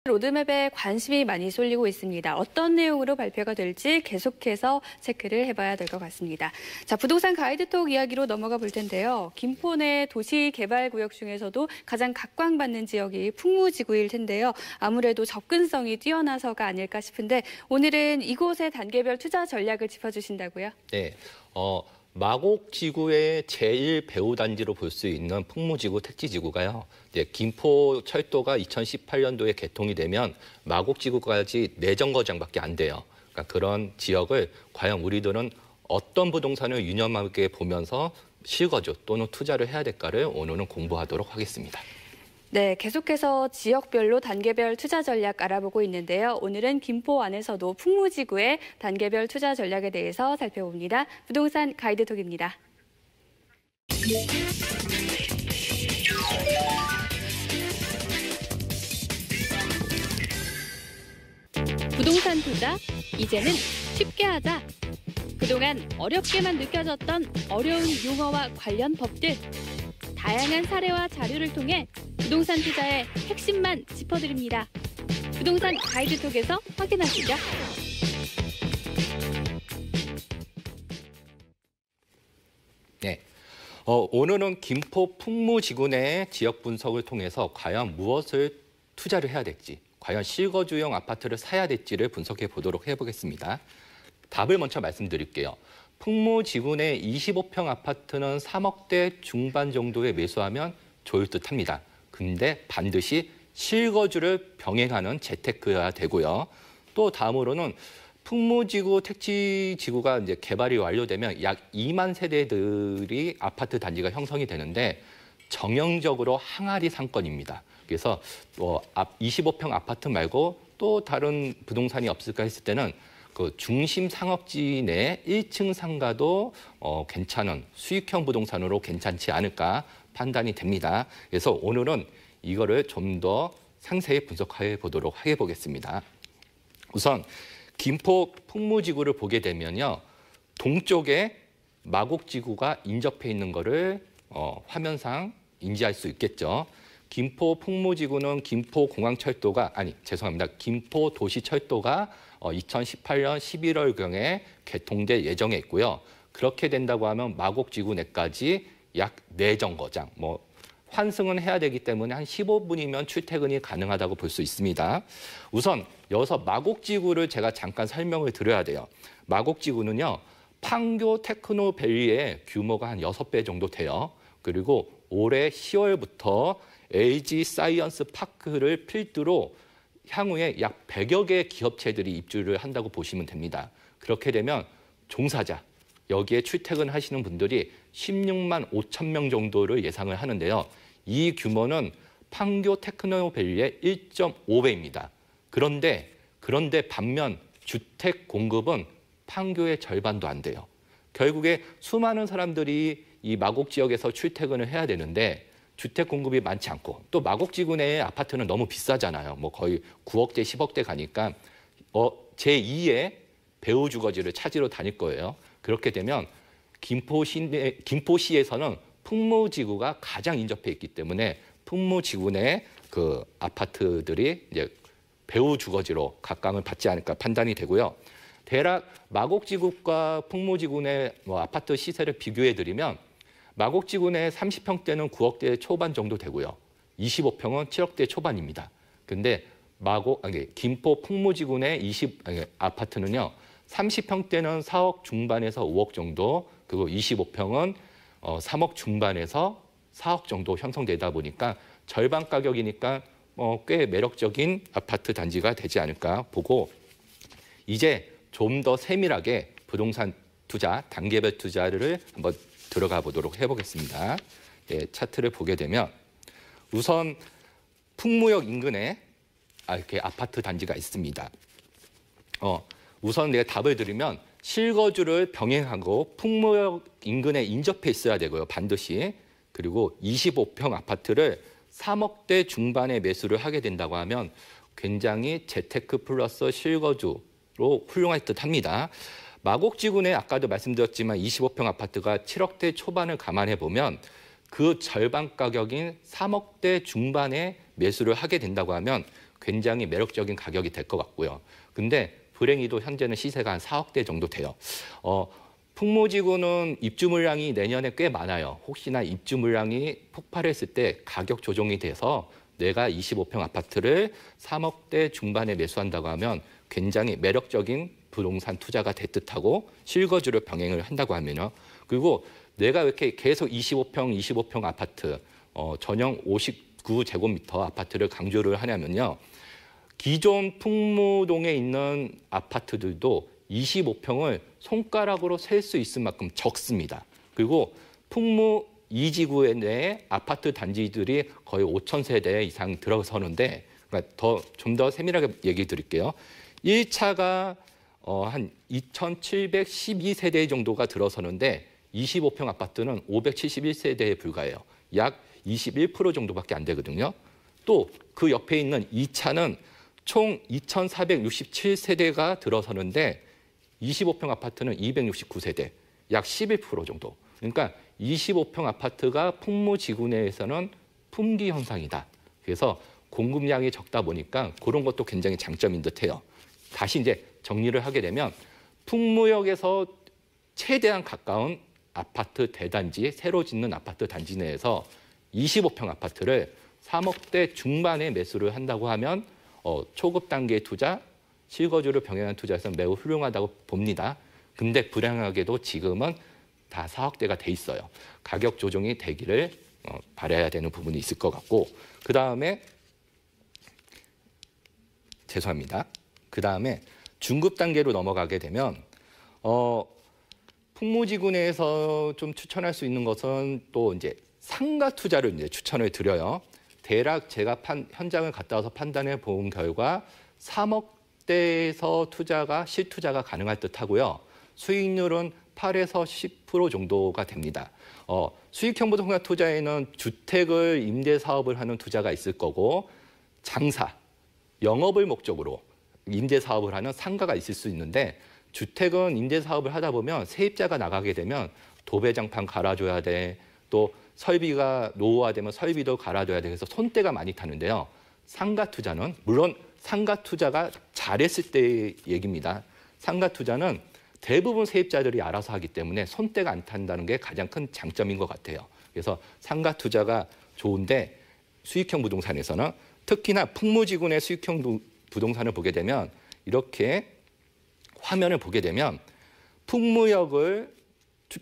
로드맵에 관심이 많이 쏠리고 있습니다. 어떤 내용으로 발표가 될지 계속해서 체크를 해봐야 될 것 같습니다. 자, 부동산 가이드톡 이야기로 넘어가 볼 텐데요. 김포 내 도시개발구역 중에서도 가장 각광받는 지역이 풍무지구일 텐데요. 아무래도 접근성이 뛰어나서가 아닐까 싶은데 오늘은 이곳의 단계별 투자 전략을 짚어주신다고요? 네, 마곡지구의 제1배후단지로 볼 수 있는 풍무지구 택지지구가요. 김포철도가 2018년도에 개통이 되면 마곡지구까지 4정거장밖에 안 돼요. 그러니까 그런 지역을 과연 우리들은 어떤 부동산을 유념하게 보면서 실거주 또는 투자를 해야 될까를 오늘은 공부하도록 하겠습니다. 네, 계속해서 지역별로 단계별 투자 전략 알아보고 있는데요. 오늘은 김포 안에서도 풍무지구의 단계별 투자 전략에 대해서 살펴봅니다. 부동산 가이드톡입니다. 부동산 투자, 이제는 쉽게 하자. 그동안 어렵게만 느껴졌던 어려운 용어와 관련 법들. 다양한 사례와 자료를 통해 부동산 투자의 핵심만 짚어드립니다. 부동산 가이드톡에서 확인하시죠. 네, 오늘은 김포 풍무지구 내 지역 분석을 통해서 과연 무엇을 투자를 해야 될지, 과연 실거주용 아파트를 사야 될지를 분석해 보도록 해보겠습니다. 답을 먼저 말씀드릴게요. 풍무지구 내 25평 아파트는 3억대 중반 정도에 매수하면 좋을 듯합니다. 근데 반드시 실거주를 병행하는 재테크여야 되고요. 또 다음으로는 풍무지구 택지지구가 이제 개발이 완료되면 약 2만 세대들이 아파트 단지가 형성이 되는데 정형적으로 항아리 상권입니다. 그래서 25평 아파트 말고 또 다른 부동산이 없을까 했을 때는 그 중심 상업지 내 1층 상가도 괜찮은 수익형 부동산으로 괜찮지 않을까 판단이 됩니다. 그래서 오늘은 이거를 좀 더 상세히 분석해 보도록 해보겠습니다. 우선 김포 풍무지구를 보게 되면요, 동쪽에 마곡지구가 인접해 있는 거를 화면상 인지할 수 있겠죠. 김포 풍무지구는 김포 도시철도가 2018년 11월경에 개통될 예정에 있고요. 그렇게 된다고 하면 마곡지구 내까지 약 4정거장, 환승은 해야 되기 때문에 한 15분이면 출퇴근이 가능하다고 볼 수 있습니다. 우선 여기서 마곡지구를 제가 잠깐 설명을 드려야 돼요. 마곡지구는요, 판교 테크노밸리의 규모가 한 6배 정도 돼요. 그리고 올해 10월부터 LG 사이언스 파크를 필두로 향후에 약 100여 개의 기업체들이 입주를 한다고 보시면 됩니다. 그렇게 되면 종사자, 여기에 출퇴근하시는 분들이 16만 5천 명 정도를 예상을 하는데요. 이 규모는 판교 테크노밸리의 1.5배입니다. 그런데 반면 주택 공급은 판교의 절반도 안 돼요. 결국에 수많은 사람들이 이 마곡 지역에서 출퇴근을 해야 되는데 주택 공급이 많지 않고 또 마곡지구 내의 아파트는 너무 비싸잖아요. 거의 9억대, 10억대 가니까 제2의 배후주거지를 찾으러 다닐 거예요. 그렇게 되면 김포시에서는 풍무지구가 가장 인접해 있기 때문에 풍무지구 내 그 아파트들이 이제 배후주거지로 각광을 받지 않을까 판단이 되고요. 대략 마곡지구과 풍무지구 내 아파트 시세를 비교해 드리면 마곡지구 내 30평대는 9억대 초반 정도 되고요. 25평은 7억대 초반입니다. 근데 김포 풍무지구 내 아파트는요, 30평대는 4억 중반에서 5억 정도, 그리고 25평은 3억 중반에서 4억 정도 형성되다 보니까 절반 가격이니까 꽤 매력적인 아파트 단지가 되지 않을까 보고, 이제 좀 더 세밀하게 부동산 투자, 단계별 투자를 한번 들어가 보도록 해보겠습니다. 네, 차트를 보게 되면 우선 풍무역 인근에 이렇게 아파트 단지가 있습니다. 우선 내가 답을 드리면 실거주를 병행하고 풍무역 인근에 인접해 있어야 되고요. 반드시. 그리고 25평 아파트를 3억대 중반에 매수를 하게 된다고 하면 굉장히 재테크 플러스 실거주로 훌륭할 듯합니다. 마곡지구 내 아까도 말씀드렸지만 25평 아파트가 7억대 초반을 감안해 보면 그 절반 가격인 3억대 중반에 매수를 하게 된다고 하면 굉장히 매력적인 가격이 될 것 같고요. 근데 불행히도 현재는 시세가 한 4억대 정도 돼요. 풍무지구는 입주 물량이 내년에 꽤 많아요. 혹시나 입주 물량이 폭발했을 때 가격 조정이 돼서 내가 25평 아파트를 3억대 중반에 매수한다고 하면 굉장히 매력적인 부동산 투자가 될 듯하고 실거주를 병행을 한다고 하면요. 그리고 내가 이렇게 계속 25평 아파트, 전용 59제곱미터 아파트를 강조를 하냐면요. 기존 풍무동에 있는 아파트들도 25평을 손가락으로 셀 수 있을 만큼 적습니다. 그리고 풍무 2지구 내에 아파트 단지들이 거의 5,000세대 이상 들어서는데, 그러니까 좀 더 세밀하게 얘기 드릴게요. 1차가 한 2,712세대 정도가 들어서는데 25평 아파트는 571세대에 불과해요. 약 21% 정도밖에 안 되거든요. 또 그 옆에 있는 2차는 총 2,467세대가 들어서는데 25평 아파트는 269세대, 약 11% 정도. 그러니까 25평 아파트가 풍무지구 내에서는 품귀 현상이다. 그래서 공급량이 적다 보니까 그런 것도 굉장히 장점인 듯해요. 다시 이제 정리를 하게 되면 풍무역에서 최대한 가까운 아파트 대단지, 새로 짓는 아파트 단지 내에서 25평 아파트를 3억대 중반에 매수를 한다고 하면 초급 단계의 투자, 실거주를 병행한 투자에서 매우 훌륭하다고 봅니다. 근데 불행하게도 지금은 다 4억대가 돼 있어요. 가격 조정이 되기를 바라야 되는 부분이 있을 것 같고, 그 다음에 중급 단계로 넘어가게 되면 풍무지구 내에서 좀 추천할 수 있는 것은 또 이제 상가 투자를 이제 추천을 드려요. 대략 제가 현장을 갔다 와서 판단해 본 결과 3억대에서 실투자가 가능할 듯하고요. 수익률은 8에서 10% 정도가 됩니다. 수익형 부동산 투자에는 주택을 임대 사업을 하는 투자가 있을 거고, 장사, 영업을 목적으로 임대 사업을 하는 상가가 있을 수 있는데, 주택은 임대 사업을 하다 보면 세입자가 나가게 되면 도배장판 갈아줘야 돼. 또 설비가 노후화되면 설비도 갈아줘야 돼. 그래서 손때가 많이 타는데요. 상가 투자는, 물론 상가 투자가 잘했을 때의 얘기입니다. 상가 투자는 대부분 세입자들이 알아서 하기 때문에 손때가 안 탄다는 게 가장 큰 장점인 것 같아요. 그래서 상가 투자가 좋은데, 수익형 부동산에서는 특히나 풍무지구 내 수익형 부동산을 보게 되면, 이렇게 화면을 보게 되면 풍무역을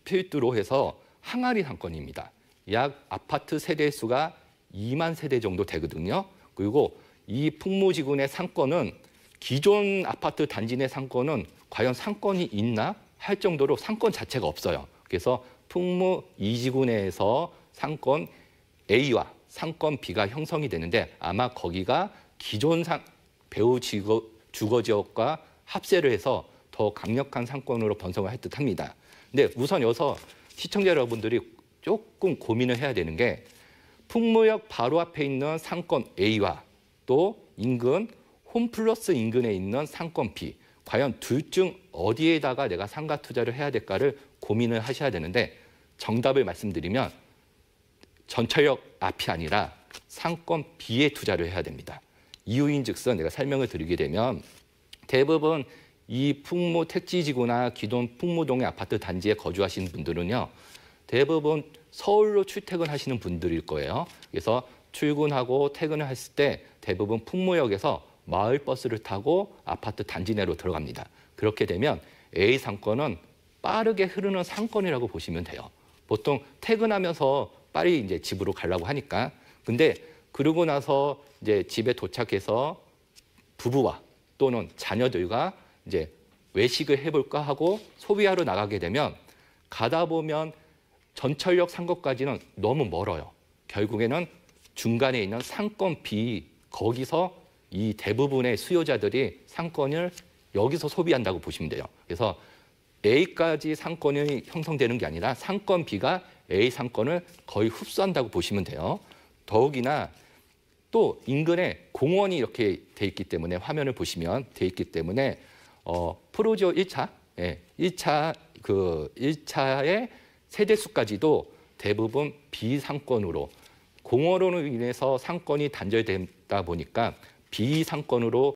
필두로 해서 항아리 상권입니다. 약 아파트 세대 수가 2만 세대 정도 되거든요. 그리고 이 풍무지구 내 상권은 기존 아파트 단지 내 상권은 과연 상권이 있나 할 정도로 상권 자체가 없어요. 그래서 풍무 2지구 내에서 상권 A와 상권 B가 형성이 되는데, 아마 거기가 기존 배후 주거지역과 합세를 해서 더 강력한 상권으로 번성을 할 듯합니다. 근데 우선 여기서 시청자 여러분들이 조금 고민을 해야 되는 게, 풍무역 바로 앞에 있는 상권 A와 또 인근 홈플러스 인근에 있는 상권 B, 과연 둘 중 어디에다가 내가 상가 투자를 해야 될까를 고민을 하셔야 되는데, 정답을 말씀드리면 전철역 앞이 아니라 상권 B에 투자를 해야 됩니다. 이유인즉슨 내가 설명을 드리게 되면, 대부분 이 풍무 택지지구나 기존 풍무동의 아파트 단지에 거주하시는 분들은요, 대부분 서울로 출퇴근하시는 분들일 거예요. 그래서 출근하고 퇴근을 했을 때 대부분 풍무역에서 마을버스를 타고 아파트 단지 내로 들어갑니다. 그렇게 되면 A 상권은 빠르게 흐르는 상권이라고 보시면 돼요. 보통 퇴근하면서 빨리 이제 집으로 가려고 하니까. 근데 그러고 나서 이제 집에 도착해서 부부와 또는 자녀들과 이제 외식을 해볼까 하고 소비하러 나가게 되면, 가다 보면 전철역 상권까지는 너무 멀어요. 결국에는 중간에 있는 상권 B, 거기서 이 대부분의 수요자들이 상권을 여기서 소비한다고 보시면 돼요. 그래서 A까지 상권이 형성되는 게 아니라 상권 B가 A 상권을 거의 흡수한다고 보시면 돼요. 더욱이나 또 인근에 공원이 이렇게 돼 있기 때문에, 화면을 보시면 돼 있기 때문에 프로지오 1차, 1차의 세대수까지도 대부분 비상권으로, 공원으로 인해서 상권이 단절되다 보니까 비상권으로